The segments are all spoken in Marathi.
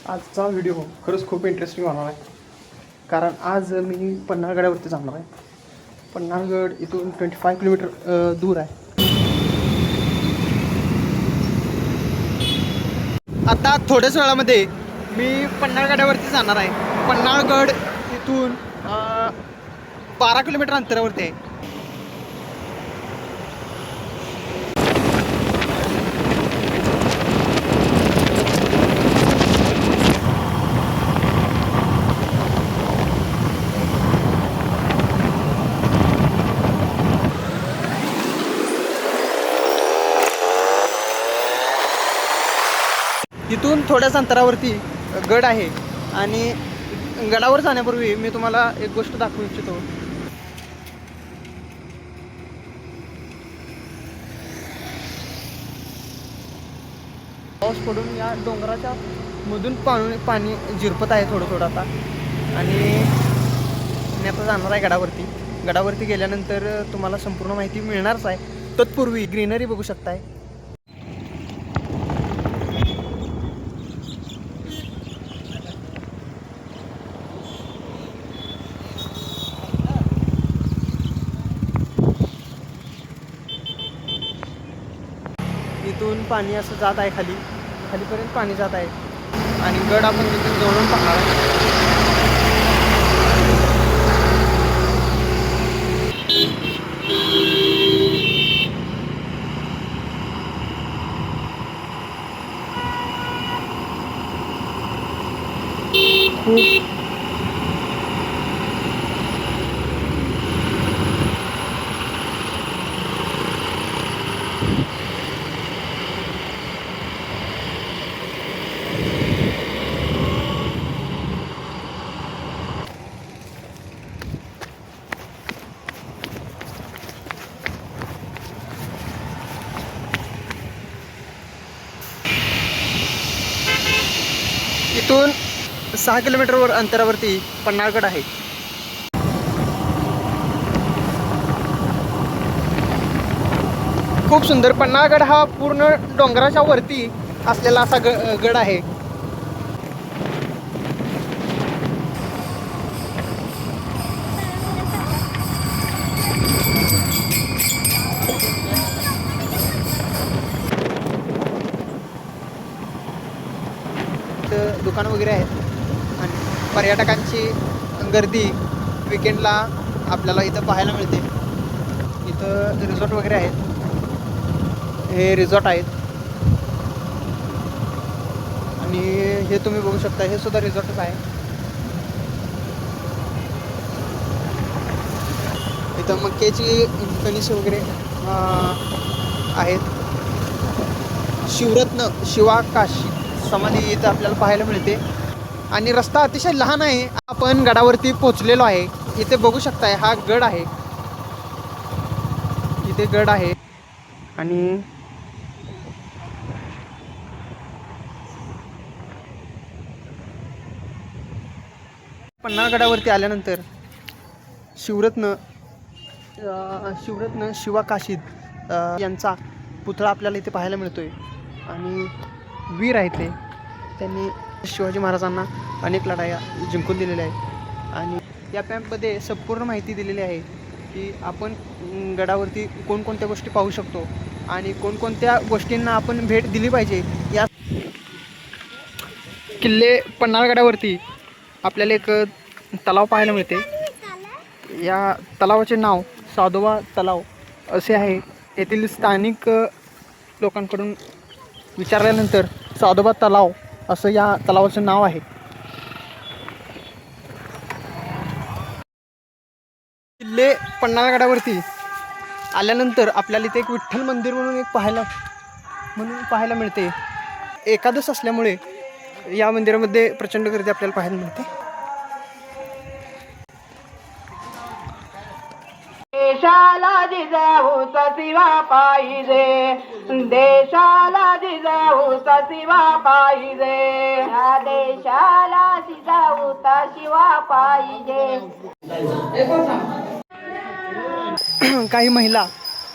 आजचा व्हिडिओ खरंच खूप इंटरेस्टिंग होणार आहे. कारण आज मी पन्हाळगडावरती जाणार आहे. पन्हाळगड इथून 25 किलोमीटर दूर आहे. आता थोड्याच वेळामध्ये मी पन्हाळगडावरती जाणार आहे. पन्हाळगड इथून 12 किलोमीटर अंतरावरती आहे. इथून थोड्याच अंतरावरती गड आहे आणि गडावर जाण्यापूर्वी मी तुम्हाला एक गोष्ट दाखवू इच्छितो. पाऊस पडून या डोंगराच्या मधून पाणी झिरपत आहे थोडं थोडं आता. आणि मी आता जाणार आहे गडावरती. गडावरती गेल्यानंतर तुम्हाला संपूर्ण माहिती मिळणारच आहे. तत्पूर्वी ग्रीनरी बघू शकताय. इथून पाणी असं जात आहे खालीपर्यंत पाणी जात आहे आणि गड आपण तिथून जवळून पाहणार आहे. खूप इथून 6 किलोमीटरवर अंतरावरती पन्हाळगड आहे. खूप सुंदर. पन्हाळगड हा पूर्ण डोंगराच्या वरती असलेला असा गड आहे. दुकान वगैरे आहेत आणि पर्यटकांची गर्दी विकेंडला आपल्याला इथं पाहायला मिळते. इथं रिसॉर्ट वगैरे आहेत. हे रिसॉर्ट आहेत आणि हे तुम्ही बघू शकता, हे सुद्धा रिसॉर्टच आहे. इथं मक्याची कणीस वगैरे आहेत. शिवरत्न शिवाकाशी समाधी इथं आपल्याला पाहायला मिळते आणि रस्ता अतिशय लहान आहे. आपण गडावरती पोहोचलेलो आहे. इथे बघू शकताय हा गड आहे. इथे गड आहे आणि पन्हाळगडावरती आल्यानंतर शिवरत्न शिवाकाशीद यांचा पुतळा आपल्याला इथे पाहायला मिळतोय. आणि वीर आहेत त्यांनी शिवाजी महाराजांना अनेक लढाया जिंकून दिलेल्या आहेत. आणि या मॅपमध्ये संपूर्ण माहिती दिलेली आहे की आपण गडावरती कोणकोणत्या गोष्टी पाहू शकतो आणि कोणकोणत्या गोष्टींना आपण भेट दिली पाहिजे. या किल्ले पन्हाळगडावरती आपल्याला एक तलाव पाहायला मिळते. या तलावाचे नाव साधोबा तलाव असे आहे. येथील स्थानिक लोकांकडून विचारल्यानंतर साधोबा तलाव असं या तलावाचं नाव आहे. किल्ले पन्हाळगडावरती आल्यानंतर आपल्याला इथे एक विठ्ठल मंदिर म्हणून पाहायला मिळते. एकादश असल्यामुळे या मंदिरामध्ये प्रचंड गर्दी आपल्याला पाहायला मिळते. देशाला जिजाऊचा शिवा पाहिजे, देशाला जिजाऊचा शिवा पाहिजे, या देशाला जिजाऊचा शिवा पाहिजे. काही महिला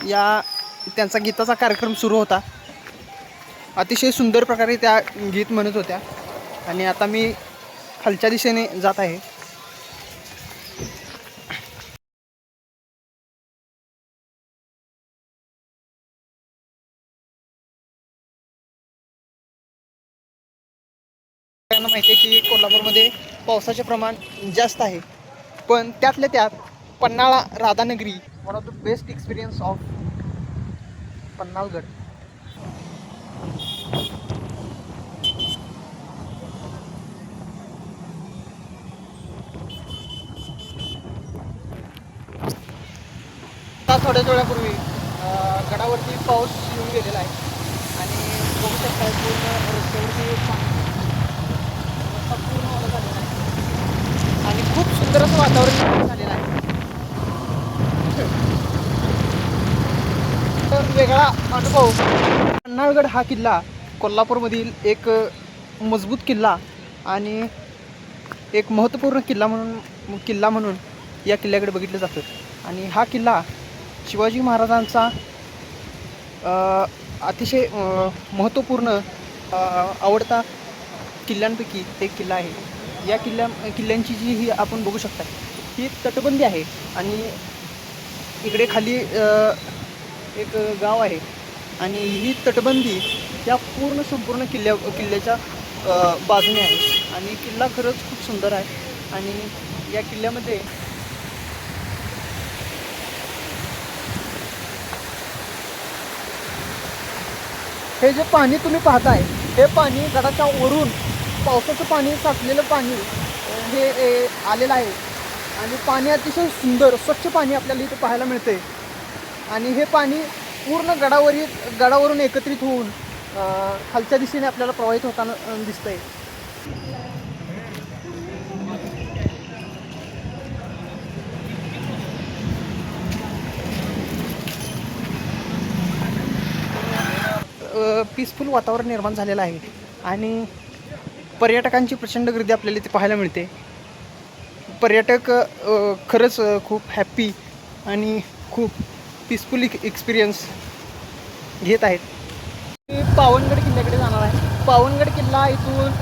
या त्यांचा गीताचा कार्यक्रम सुरू होता. अतिशय सुंदर प्रकारे त्या गीत म्हणत होत्या आणि आता मी खालच्या दिशेने जात आहे. सगळ्यांना माहिती आहे की कोल्हापूरमध्ये पावसाचे प्रमाण जास्त आहे, पण त्यातल्या त्यात Panhala Radhanagari one of the best experience of Panhalgad. थोड्याच वेळापूर्वी गडावरती पाऊस येऊन गेलेला आहे आणि बघू शकता पूर्ण रस्त्यावरती पूर्ण ओला झालेला आहे आणि खूप सुंदर असं वातावरण झालेलं आहे. तर वेगळा अनुभव. पन्हाळगड हा किल्ला कोल्हापूरमधील एक मजबूत किल्ला आणि एक महत्त्वपूर्ण किल्ला म्हणून या किल्ल्याकडे बघितलं जातं. आणि हा किल्ला शिवाजी महाराजांचा अतिशय महत्त्वपूर्ण आवडता किल्ल्यांपैकी एक किल्ला आहे. या किल्ल्यांची जी ही आपण बघू शकता ही तटबंदी आहे आणि इकडे खाली एक गाव आहे आणि ही तटबंदी या संपूर्ण किल्ल्याच्या बाजूने आहे आणि किल्ला खरंच खूप सुंदर आहे. आणि या किल्ल्यामध्ये हे जे पाणी तुम्ही पाहताय हे पाणी गडाच्या वरून पावसाचं पाणी साचलेलं पाणी हे आलेलं आहे आणि पाणी अतिशय सुंदर स्वच्छ पाणी आपल्याला इथे पाहायला मिळते. आणि हे पाणी पूर्ण गडावरून एकत्रित होऊन खालच्या दिशेने आपल्याला प्रवाहित होताना दिसतंय. पीसफुल वातावरण निर्माण झालेलं आहे आणि पर्यटकांची प्रचंड गर्दी आपल्याला इथे पाहायला मिळते. पर्यटक खरंच खूप हॅप्पी आणि खूप पीसफुल एक्सपिरियन्स घेत आहेत. मी पावनगड किल्ल्याकडे जाणार आहे. पावनगड किल्ला इथून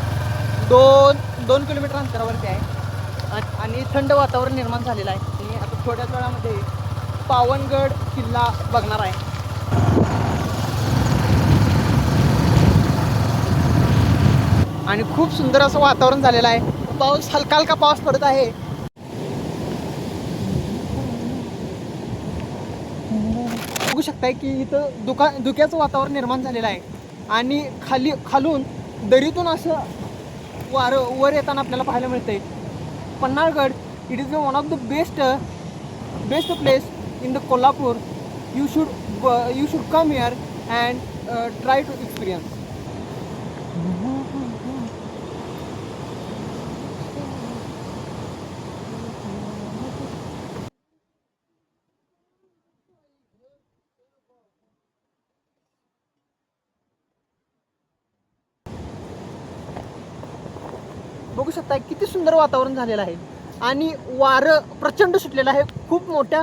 2 किलोमीटर अंतरावरती आहे आणि थंड वातावरण निर्माण झालेलं आहे. आणि आता थोड्याच वेळामध्ये पावनगड किल्ला बघणार आहे. आणि खूप सुंदर असं वातावरण झालेलं आहे. हलका हलका पाऊस पडत आहे. बघू शकताय की इथं धुक्याचं वातावरण निर्माण झालेलं आहे आणि खालून दरीतून असं वर येताना आपल्याला पाहायला मिळतंय. Panhalgad it is one of the best place in the Kolhapur. You should come here and try to experience. बघू शकता किती सुंदर वातावरण झालेलं आहे आणि वारं प्रचंड सुटलेलं आहे. खूप मोठ्या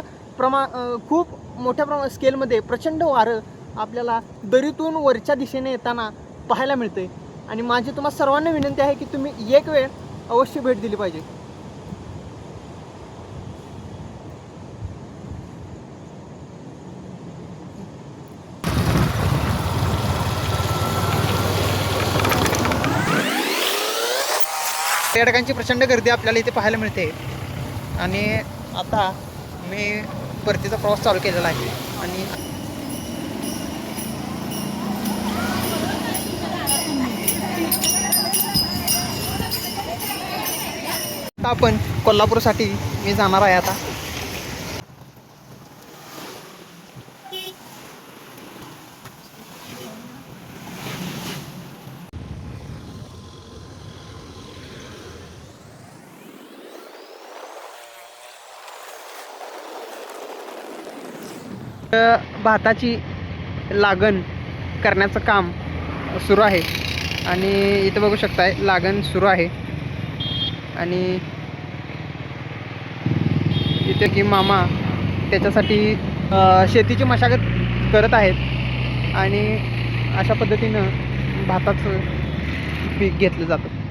स्केलमध्ये प्रचंड वारं आपल्याला दरीतून वरच्या दिशेने येताना पाहायला मिळते. आणि माझी तुम्हाला सर्वांना विनंती आहे की तुम्ही एक वेळ अवश्य भेट दिली पाहिजे. पर्यटकांची प्रचंड गर्दी आपल्याला इथे पाहायला मिळते. आणि आता मी परतीचा प्रवास चालू केलेला आहे आणि आपण कोल्हापूरसाठी मी जाणार आहे. आता भाताची लागण करण्याचं काम सुरू आहे आणि इथं बघू शकताय लागण सुरू आहे. आणि इथे की मामा त्याच्यासाठी शेतीची मशागत करत आहेत आणि अशा पद्धतीनं भाताचं पीक घेतलं जातं.